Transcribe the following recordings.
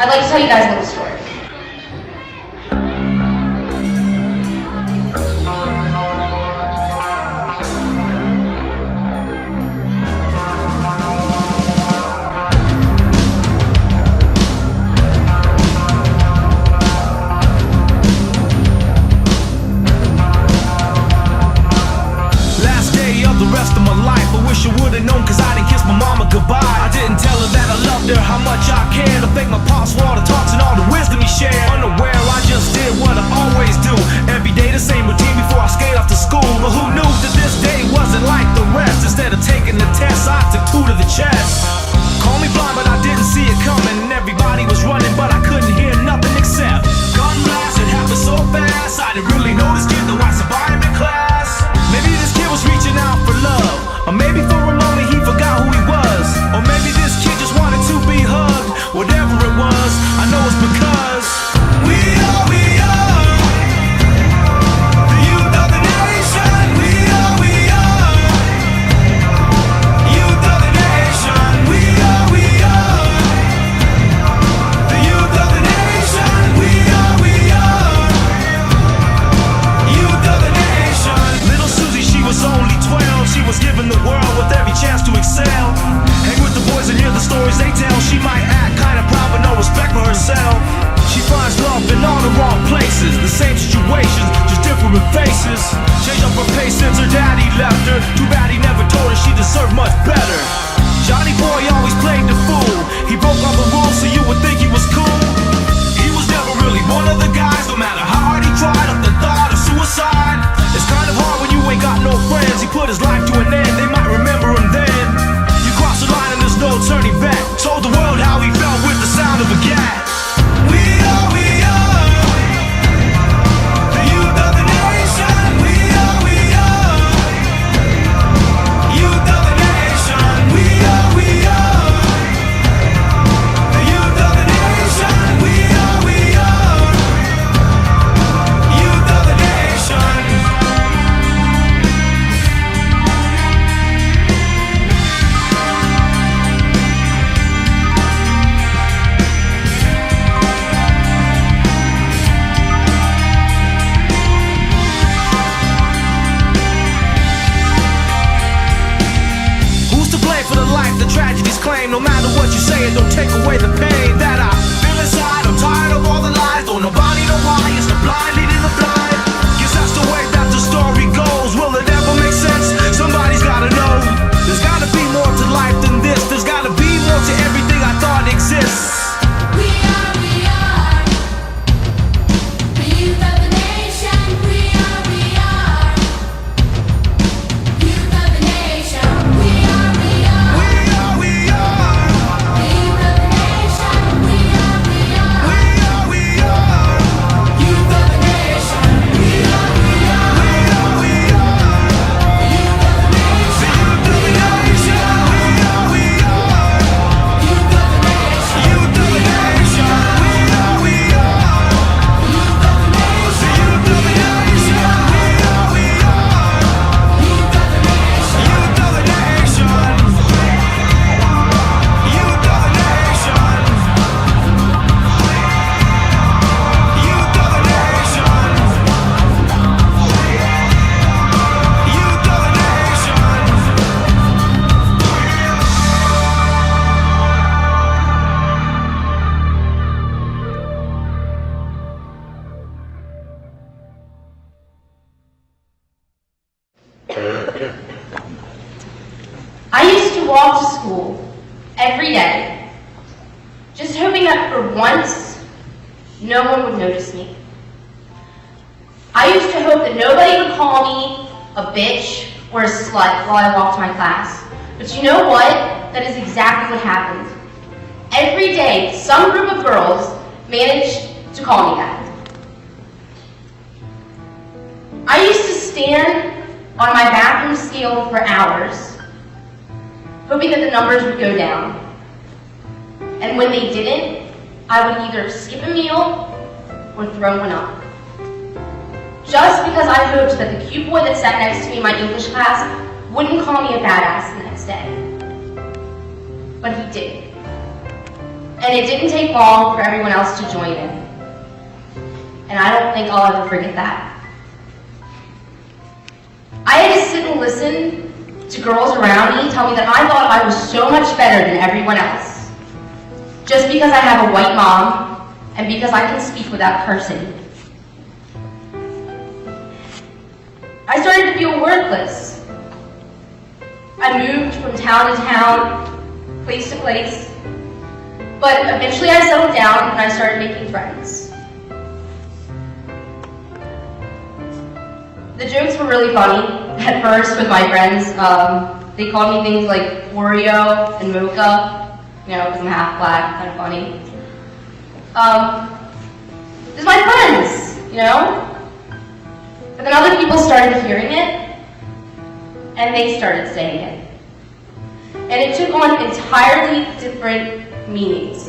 I'd like to tell you guys a little story. The rest of my life, I wish I would've known, cause I didn't kiss my mama goodbye. I didn't tell her that I loved her, how much I cared. I thank my pops for all the talks and all the wisdom he shared. Unaware, I just did what I always do. Every day the same routine before I skate off to school. But who knew that this day wasn't like the rest? Instead of taking the test, I took 2 to the chest. Call me blind, but I didn't see it coming. Everybody was running, but I couldn't hear nothing except gun blast. It happened so fast, I didn't really know this kid, though I survived in class. Maybe this kid was reaching out for love, or maybe for a moment he forgot who he was, or maybe this kid just wanted to be hugged. Whatever it was, I know it's because we are the youth of the nation. We are youth of the nation. We are the youth of the nation. We are youth of the nation. Little Susie, she was only 12. She was given the world with every chance to excel. Hang with the boys and hear the stories they tell. She might act kinda proud but no respect for herself. She finds love in all the wrong places. The same situations, just different faces. Changed up her pace since her daddy left her. Too bad he never told her she deserved much better. Johnny boy always played the fool. He broke all the rules so you would think he was cool. He was never really one of the guys. No matter how hard he tried, up the thought of suicide. It's kind of hard when you ain't got no friends. He put his life to an end, they might remember him then. You cross the line and there's no turning back. Told the world how he felt with the sound of a gat. We are the youth of the nation. We are youth of the nation. We are the youth of the nation. We are youth of the nation. For the life the tragedies claim. No matter what you say, it don't take away the pain that I feel inside. I'm tired of all the lies, don't nobody know why. It's the blind leading the blind. Guess that's the way that the story goes. Will it ever make sense? Somebody's gotta know. There's gotta be more to life than this. There's gotta be more to everything I thought exists. We are the youth of the nation. We are youth of the nation. We are the youth of the nation. We are youth of the nation. We are youth of the nation. I used to walk to school every day, just hoping that for once, no one would notice me. I used to hope that nobody would call me a bitch or a slut while I walked to my class. But you know what? That is exactly what happened. Every day, some group of girls managed to call me that. I used to stand on my bathroom scale for hours, hoping that the numbers would go down. And when they didn't, I would either skip a meal or throw one up. Just because I hoped that the cute boy that sat next to me in my English class wouldn't call me a badass the next day. But he did. And it didn't take long for everyone else to join in. And I don't think I'll ever forget that. I had to sit and listen to girls around me tell me that I thought I was so much better than everyone else. Just because I have a white mom and because I can speak without cursing. I started to feel worthless. I moved from town to town, place to place, but eventually I settled down and I started making friends. The jokes were really funny at first with my friends. They called me things like Oreo and Mocha, because I'm half black, kind of funny. These are my friends, But then other people started hearing it, and they started saying it. And it took on entirely different meanings,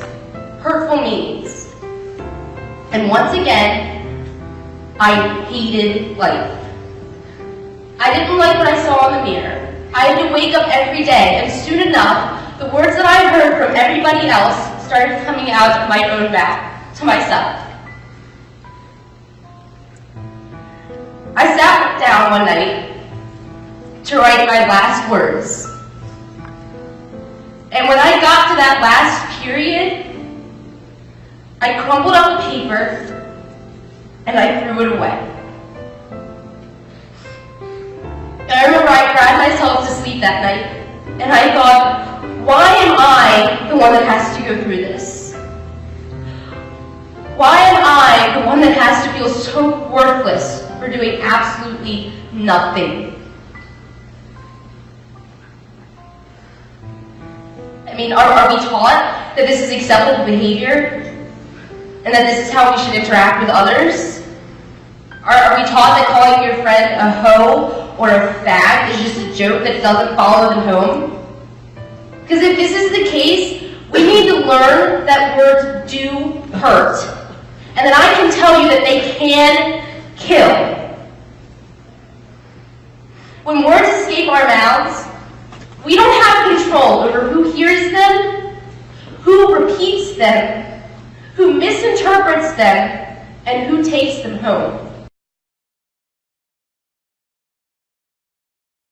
hurtful meanings. And once again, I hated life. I didn't like what I saw in the mirror. I had to wake up every day, and soon enough, the words that I heard from everybody else started coming out of my own mouth to myself. I sat down one night to write my last words. And when I got to that last period, I crumpled up the paper and I threw it away. And I remember I cried myself to sleep that night, and I thought, why am I the one that has to go through this? Why am I the one that has to feel so worthless for doing absolutely nothing? I mean, are we taught that this is acceptable behavior? And that this is how we should interact with others? Are we taught that calling your friend a hoe or a fag is just a joke that doesn't follow them home? Because if this is the case, we need to learn that words do hurt. And that I can tell you that they can kill. When words escape our mouths, we don't have control over who hears them, who repeats them, who misinterprets them, and who takes them home.